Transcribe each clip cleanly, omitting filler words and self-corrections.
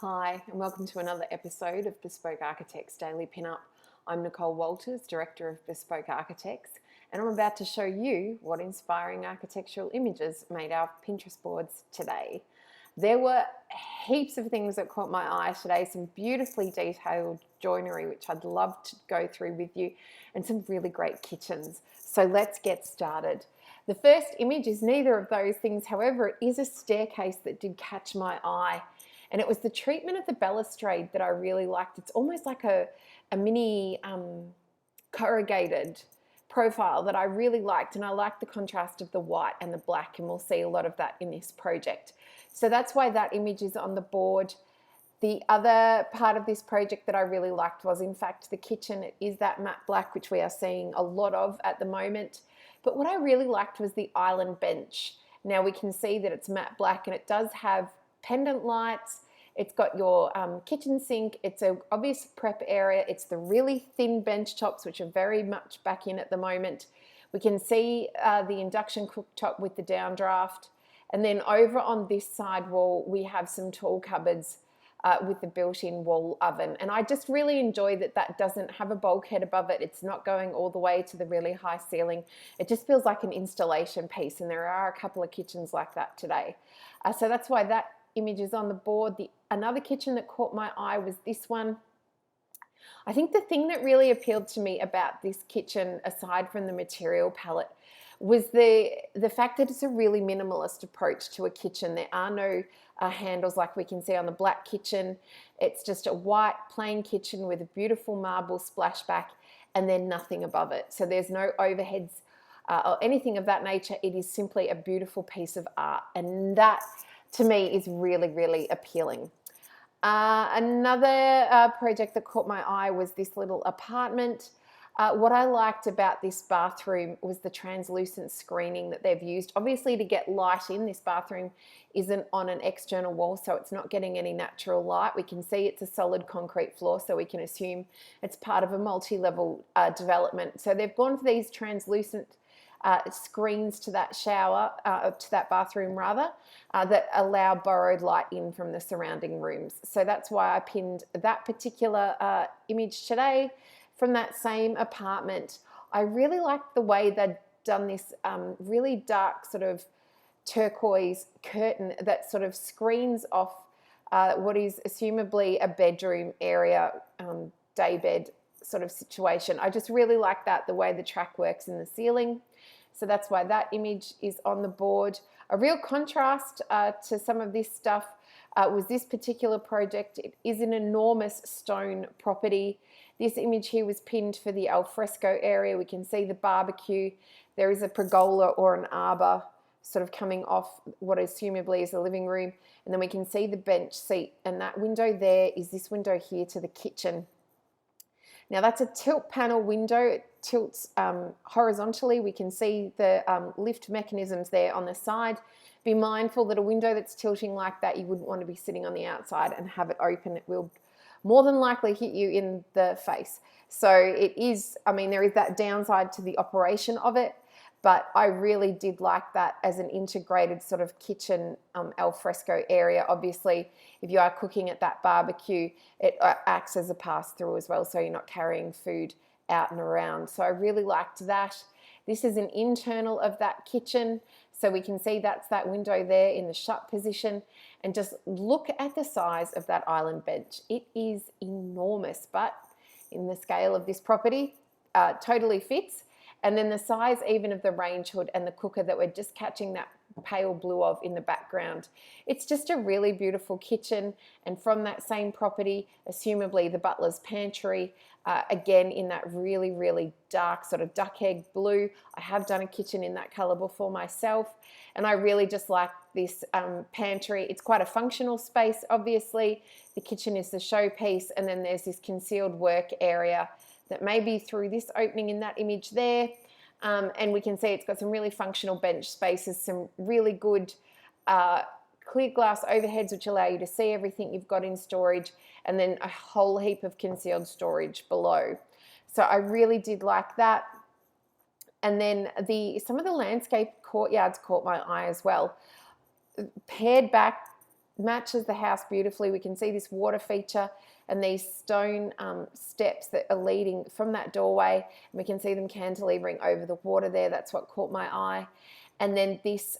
Hi, and welcome to another episode of Bespoke Architects Daily Pinup. I'm Nicole Walters, Director of Bespoke Architects, and I'm about to show you what inspiring architectural images made our Pinterest boards today. There were heaps of things that caught my eye today, some beautifully detailed joinery, which I'd love to go through with you, and some really great kitchens. So let's get started. The first image is neither of those things, however, it is a staircase that did catch my eye. And it was the treatment of the balustrade that I really liked. It's almost like a mini corrugated profile that I really liked, and I liked the contrast of the white and the black, and we'll see a lot of that in this project. So that's why that image is on the board. The other part of this project that I really liked was, in fact, the kitchen. It is that matte black, which we are seeing a lot of at the moment. But what I really liked was the island bench. Now we can see that it's matte black, and it does have pendant lights. It's got your kitchen sink. It's an obvious prep area. It's the really thin bench tops, which are very much back in at the moment. We can see the induction cooktop with the downdraft. And then over on this side wall, we have some tall cupboards with the built-in wall oven. And I just really enjoy that that doesn't have a bulkhead above it. It's not going all the way to the really high ceiling. It just feels like an installation piece, and there are a couple of kitchens like that today. So that's why that image is on the board. Another kitchen that caught my eye was this one. I think the thing that really appealed to me about this kitchen, aside from the material palette, was the fact that it's a really minimalist approach to a kitchen. There are no handles like we can see on the black kitchen. It's just a white plain kitchen with a beautiful marble splashback and then nothing above it. So there's no overheads or anything of that nature. It is simply a beautiful piece of art, and that to me is really, really appealing. Another project that caught my eye was this little apartment. What I liked about this bathroom was the translucent screening that they've used. Obviously, to get light in, this bathroom isn't on an external wall, so it's not getting any natural light. We can see it's a solid concrete floor, so we can assume it's part of a multi-level development. So they've gone for these translucent screens to that shower, to that bathroom rather, that allow borrowed light in from the surrounding rooms. So that's why I pinned that particular image today from that same apartment. I really liked the way they'd done this really dark sort of turquoise curtain that sort of screens off what is assumably a bedroom area, daybed sort of situation. I just really like that, the way the track works in the ceiling. So that's why that image is on the board. A real contrast to some of this stuff was this particular project. It is an enormous stone property. This image here was pinned for the alfresco area. We can see the barbecue. There is a pergola or an arbor sort of coming off what assumably is a living room. And then we can see the bench seat, and that window there is this window here to the kitchen. Now that's a tilt panel window. It tilts horizontally. We can see the lift mechanisms there on the side. Be mindful that a window that's tilting like that, you wouldn't want to be sitting on the outside and have it open. It will more than likely hit you in the face. So it is, I mean, there is that downside to the operation of it, but I really did like that as an integrated sort of kitchen alfresco area. Obviously, if you are cooking at that barbecue, it acts as a pass-through as well, so you're not carrying food out and around. So I really liked that. This is an internal of that kitchen, so we can see that's that window there in the shut position. And just look at the size of that island bench. It is enormous, but in the scale of this property, totally fits. And then the size even of the range hood and the cooker that we're just catching that pale blue of in the background. It's just a really beautiful kitchen. And from that same property, assumably the butler's pantry, again in that really, really dark sort of duck egg blue. I have done a kitchen in that color before myself, and I really just like this pantry. It's quite a functional space, obviously. The kitchen is the showpiece, and then there's this concealed work area that may be through this opening in that image there. And we can see it's got some really functional bench spaces, some really good clear glass overheads which allow you to see everything you've got in storage, and then a whole heap of concealed storage below. So I really did like that. And then some of the landscape courtyards caught my eye as well. Paired back matches the house beautifully. We can see this water feature and these stone steps that are leading from that doorway. And we can see them cantilevering over the water there. That's what caught my eye. And then this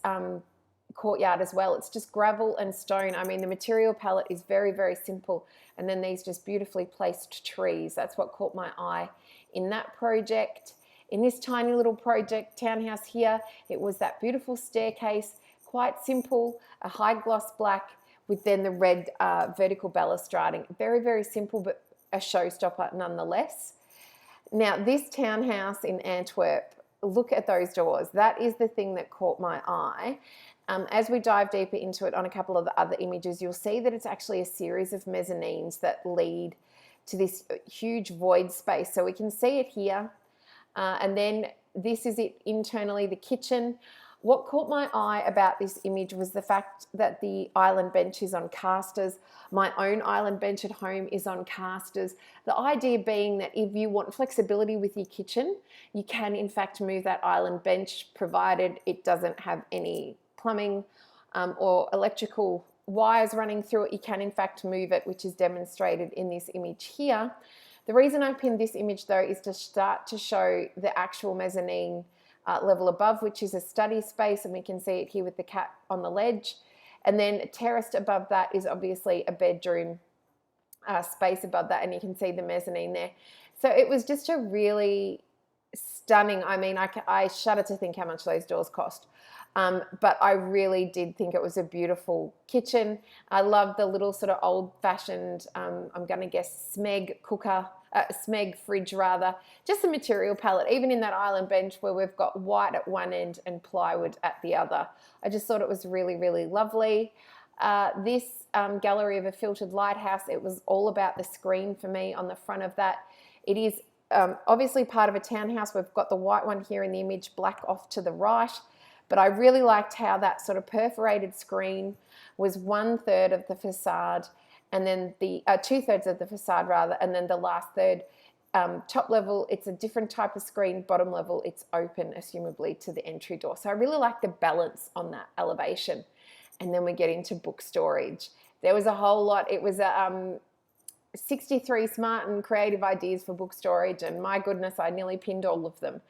courtyard as well. It's just gravel and stone. I mean, the material palette is very, very simple. And then these just beautifully placed trees. That's what caught my eye in that project. In this tiny little project townhouse here, it was that beautiful staircase, quite simple, a high gloss black with then the red vertical balustrading. Very, very simple, but a showstopper nonetheless. Now, this townhouse in Antwerp, look at those doors. That is the thing that caught my eye. As we dive deeper into it on a couple of the other images, you'll see that it's actually a series of mezzanines that lead to this huge void space. So we can see it here. And then this is it internally, the kitchen. What caught my eye about this image was the fact that the island bench is on casters. My own island bench at home is on casters. The idea being that if you want flexibility with your kitchen, you can in fact move that island bench, provided it doesn't have any plumbing or electrical wires running through it. You can in fact move it, which is demonstrated in this image here. The reason I pinned this image though is to start to show the actual mezzanine level above, which is a study space, and we can see it here with the cat on the ledge. And then terraced above that is obviously a bedroom space above that, and you can see the mezzanine there. So it was just a really stunning, I mean, I shudder to think how much those doors cost. But I really did think it was a beautiful kitchen. I love the little sort of old-fashioned, I'm going to guess, Smeg fridge rather. Just the material palette, even in that island bench where we've got white at one end and plywood at the other. I just thought it was really, really lovely. This gallery of a filtered lighthouse, it was all about the screen for me on the front of that. It is obviously part of a townhouse. We've got the white one here in the image, black off to the right. But I really liked how that sort of perforated screen was 1/3 of the facade, and then the 2/3 of the facade rather, and then the last third, top level, it's a different type of screen. Bottom level, it's open, assumably, to the entry door. So I really like the balance on that elevation. And then we get into book storage. There was a whole lot. It was a 63 smart and creative ideas for book storage, and my goodness, I nearly pinned all of them.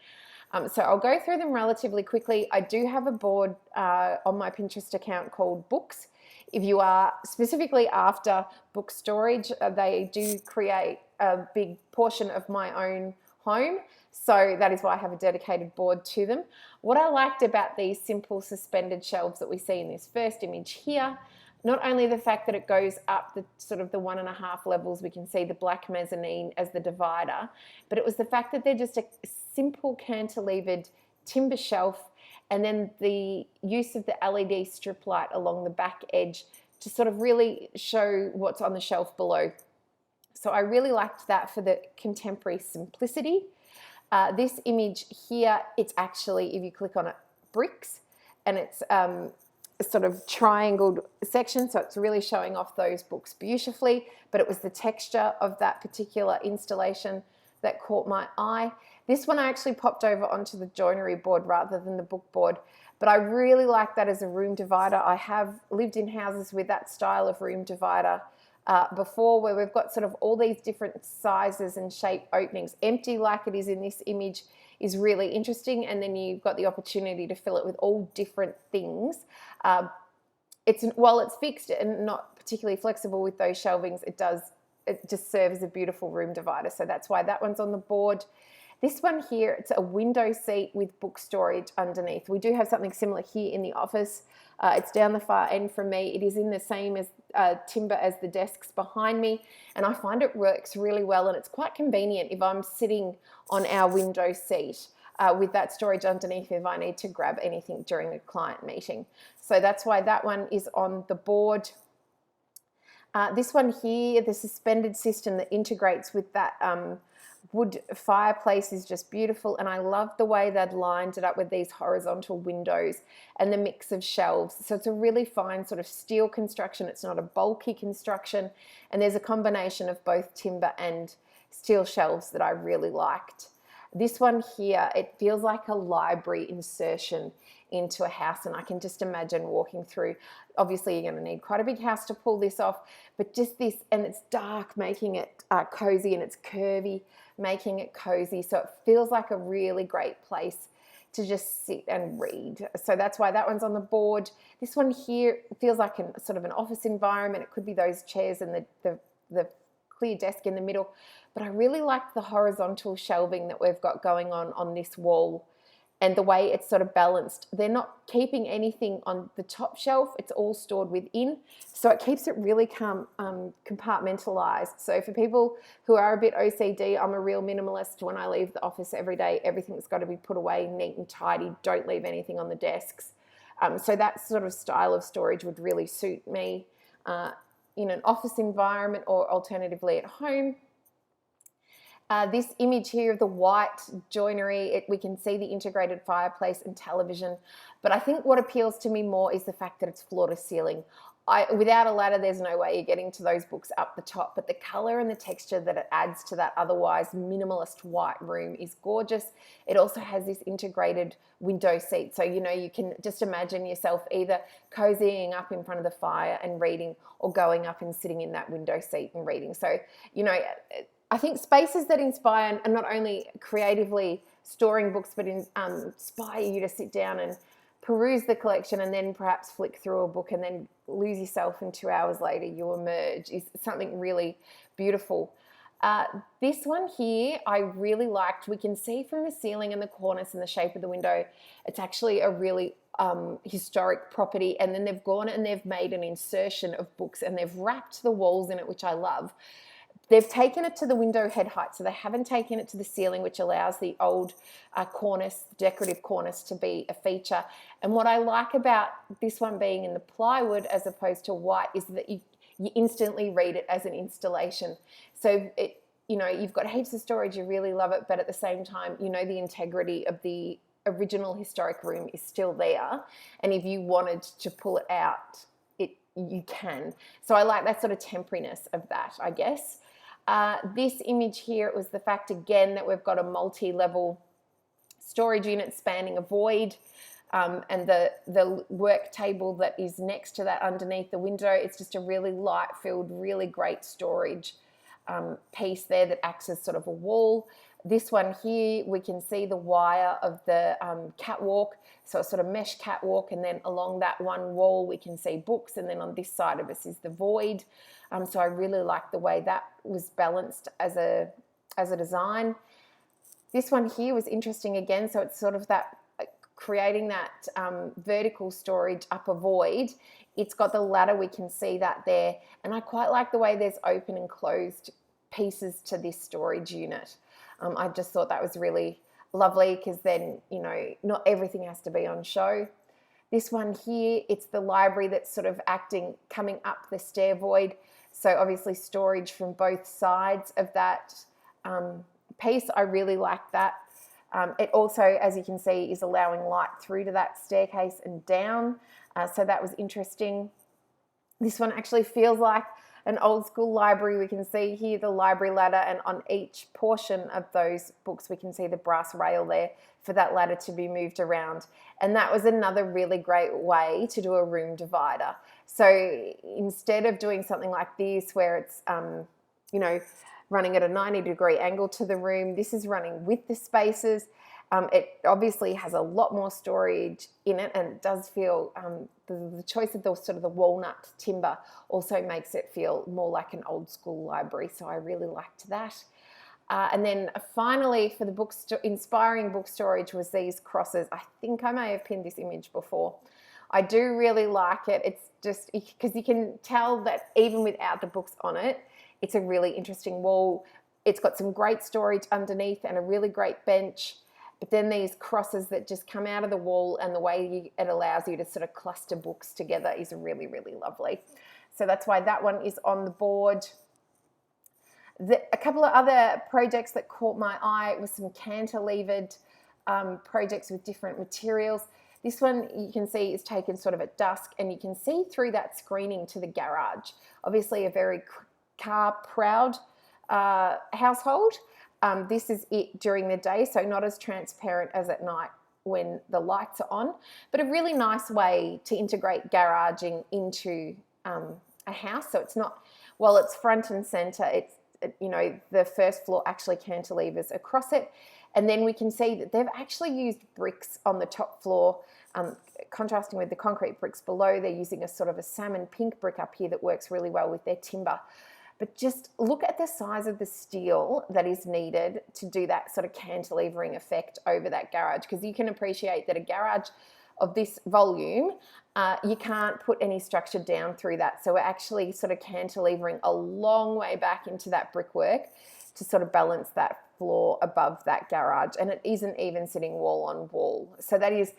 So I'll go through them relatively quickly. I do have a board on my Pinterest account called Books. If you are specifically after book storage, they do create a big portion of my own home. So that is why I have a dedicated board to them. What I liked about these simple suspended shelves that we see in this first image here, not only the fact that it goes up the sort of the 1.5 levels, we can see the black mezzanine as the divider, but it was the fact that they're just a simple cantilevered timber shelf, and then the use of the LED strip light along the back edge to sort of really show what's on the shelf below. So I really liked that for the contemporary simplicity. This image here, it's actually, if you click on it, bricks, and it's sort of triangled section, so it's really showing off those books beautifully, but it was the texture of that particular installation that caught my eye. This one I actually popped over onto the joinery board rather than the book board, but I really like that as a room divider. I have lived in houses with that style of room divider before, where we've got sort of all these different sizes and shape openings. Empty like it is in this image is really interesting, and then you've got the opportunity to fill it with all different things. While it's fixed and not particularly flexible with those shelvings, it just serves as a beautiful room divider. So that's why that one's on the board. This one here, it's a window seat with book storage underneath. We do have something similar here in the office. It's down the far end from me. It is in the same as timber as the desks behind me, and I find it works really well, and it's quite convenient if I'm sitting on our window seat with that storage underneath if I need to grab anything during a client meeting. So that's why that one is on the board. This one here, the suspended system that integrates with that wood fireplace, is just beautiful, and I love the way they'd lined it up with these horizontal windows and the mix of shelves. So it's a really fine sort of steel construction. It's not a bulky construction, and there's a combination of both timber and steel shelves that I really liked. This one here, it feels like a library insertion into a house, and I can just imagine walking through. Obviously, you're going to need quite a big house to pull this off, but just this, and it's dark, making it cozy, and it's curvy, making it cozy. So it feels like a really great place to just sit and read. So that's why that one's on the board. This one here feels like sort of an office environment. It could be those chairs and the clear desk in the middle. But I really like the horizontal shelving that we've got going on this wall, and the way it's sort of balanced. They're not keeping anything on the top shelf. It's all stored within. So it keeps it really compartmentalized. So for people who are a bit OCD, I'm a real minimalist. When I leave the office every day, everything's got to be put away neat and tidy. Don't leave anything on the desks. So that sort of style of storage would really suit me in an office environment, or alternatively at home. This image here of the white joinery, we can see the integrated fireplace and television. But I think what appeals to me more is the fact that it's floor to ceiling. Without a ladder, there's no way you're getting to those books up the top, but the color and the texture that it adds to that otherwise minimalist white room is gorgeous. It also has this integrated window seat. So, you can just imagine yourself either cozying up in front of the fire and reading, or going up and sitting in that window seat and reading. So, I think spaces that inspire, and not only creatively storing books, but inspire you to sit down and peruse the collection, and then perhaps flick through a book and then lose yourself, and 2 hours later you emerge, is something really beautiful. This one here I really liked. We can see from the ceiling and the cornice and the shape of the window, it's actually a really historic property, and then they've gone and they've made an insertion of books and they've wrapped the walls in it, which I love. They've taken it to the window head height, so they haven't taken it to the ceiling, which allows the old cornice, decorative cornice, to be a feature. And what I like about this one being in the plywood as opposed to white is that you instantly read it as an installation. So you've got heaps of storage, you really love it, but at the same time, the integrity of the original historic room is still there. And if you wanted to pull it out, you can. So I like that sort of temporariness of that, I guess. This image here, it was the fact again that we've got a multi-level storage unit spanning a void, and the work table that is next to that underneath the window. It's just a really light-filled, really great storage piece there that acts as sort of a wall. This one here, we can see the wire of the catwalk, so a sort of mesh catwalk, and then along that one wall we can see books, and then on this side of us is the void. So I really like the way that was balanced as a design. This one here was interesting again, so it's sort of that creating that vertical storage up a void. It's got the ladder, we can see that there, and I quite like the way there's open and closed pieces to this storage unit. I just thought that was really lovely, because then, not everything has to be on show. This one here, it's the library that's sort of coming up the stair void. So obviously storage from both sides of that piece. I really like that. It also, as you can see, is allowing light through to that staircase and down. So that was interesting. This one actually feels like an old school library. We can see here the library ladder, and on each portion of those books we can see the brass rail there for that ladder to be moved around. And that was another really great way to do a room divider. So instead of doing something like this where it's running at a 90-degree angle to the room, this is running with the spaces. It obviously has a lot more storage in it, and it does feel the choice of the walnut timber also makes it feel more like an old school library. So I really liked that. And then finally, for the inspiring book storage, was these crosses. I think I may have pinned this image before. I do really like it. It's just because you can tell that even without the books on it, it's a really interesting wall. It's got some great storage underneath and a really great bench. But then these crosses that just come out of the wall, and the way it allows you to sort of cluster books together is really, really lovely. So that's why that one is on the board. A couple of other projects that caught my eye was some cantilevered projects with different materials. This one you can see is taken sort of at dusk, and you can see through that screening to the garage. Obviously a very car-proud household. This is it during the day, so not as transparent as at night when the lights are on, but a really nice way to integrate garaging into a house. So it's not, while it's front and center, it's, you know, the first floor actually cantilevers across it. And then we can see that they've actually used bricks on the top floor, contrasting with the concrete bricks below. They're using a sort of a salmon pink brick up here that works really well with their timber. But just look at the size of the steel that is needed to do that sort of cantilevering effect over that garage, because you can appreciate that a garage of this volume, you can't put any structure down through that. So we're actually sort of cantilevering a long way back into that brickwork to sort of balance that floor above that garage. And it isn't even sitting wall on wall. So that is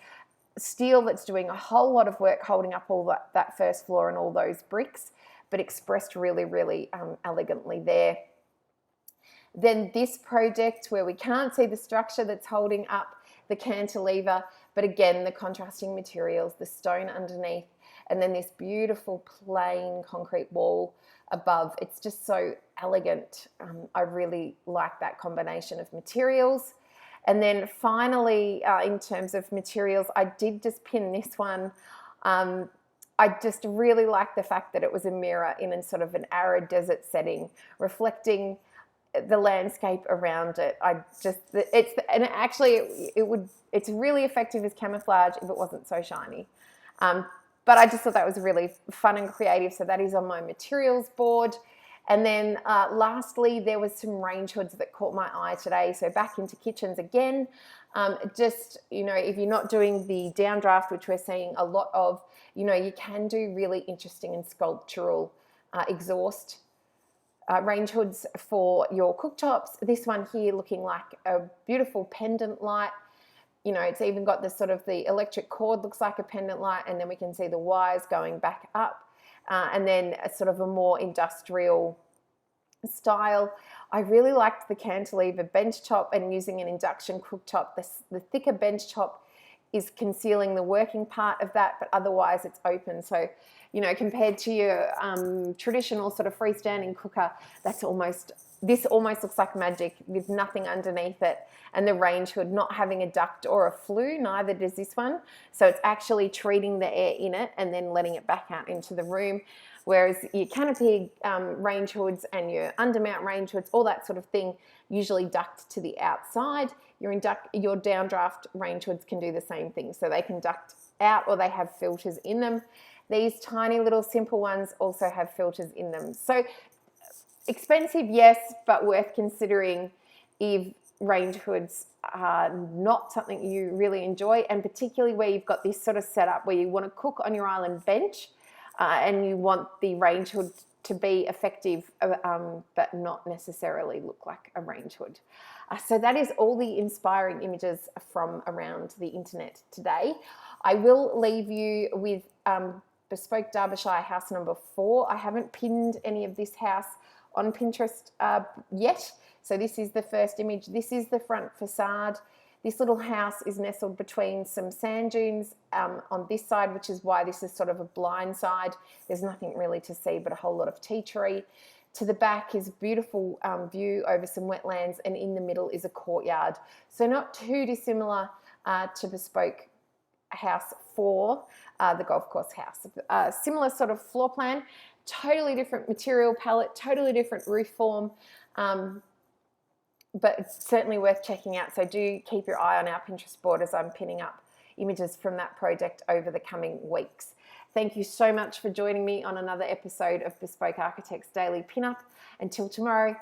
steel that's doing a whole lot of work holding up all that first floor and all those bricks, but expressed really, really elegantly there. Then this project where we can't see the structure that's holding up the cantilever, but again, the contrasting materials, the stone underneath, and then this beautiful plain concrete wall above. It's just so elegant. I really like that combination of materials. And then finally, in terms of materials, I did just pin this one. I just really like the fact that it was a mirror in a sort of an arid desert setting, reflecting the landscape around it. It's really effective as camouflage if it wasn't so shiny. But I just thought that was really fun and creative. So that is on my materials board. And then lastly, there was some range hoods that caught my eye today. So back into kitchens again. Just, you know, if you're not doing the downdraft, which we're seeing a lot of, you know, you can do really interesting and sculptural exhaust range hoods for your cooktops. This one here looking like a beautiful pendant light. You know, it's even got this sort of, the electric cord looks like a pendant light, and then we can see the wires going back up. And then a sort of a more industrial style. I really liked the cantilever bench top and using an induction cooktop. The thicker bench top is concealing the working part of that, but otherwise it's open. So, you know, compared to your traditional sort of freestanding cooker, this almost looks like magic with nothing underneath it. And the range hood not having a duct or a flue, neither does this one. So it's actually treating the air in it and then letting it back out into the room. Whereas your canopy range hoods and your undermount range hoods, all that sort of thing, usually duct to the outside. Your downdraft range hoods can do the same thing. So they can duct out or they have filters in them. These tiny little simple ones also have filters in them. So expensive, yes, but worth considering if range hoods are not something you really enjoy, and particularly where you've got this sort of setup where you want to cook on your island bench and you want the range hood to be effective but not necessarily look like a range hood. So that is all the inspiring images from around the internet today. I will leave you with Bespoke Derbyshire house number 4. I haven't pinned any of this house on Pinterest yet. So this is the first image. This is the front facade. This little house is nestled between some sand dunes on this side, which is why this is sort of a blind side. There's nothing really to see but a whole lot of tea tree. To the back is a beautiful view over some wetlands, and in the middle is a courtyard. So not too dissimilar to Bespoke House 4, the golf course house. Similar sort of floor plan, totally different material palette, totally different roof form, but it's certainly worth checking out. So do keep your eye on our Pinterest board as I'm pinning up images from that project over the coming weeks. Thank you so much for joining me on another episode of Bespoke Architects Daily Pinup. Until tomorrow,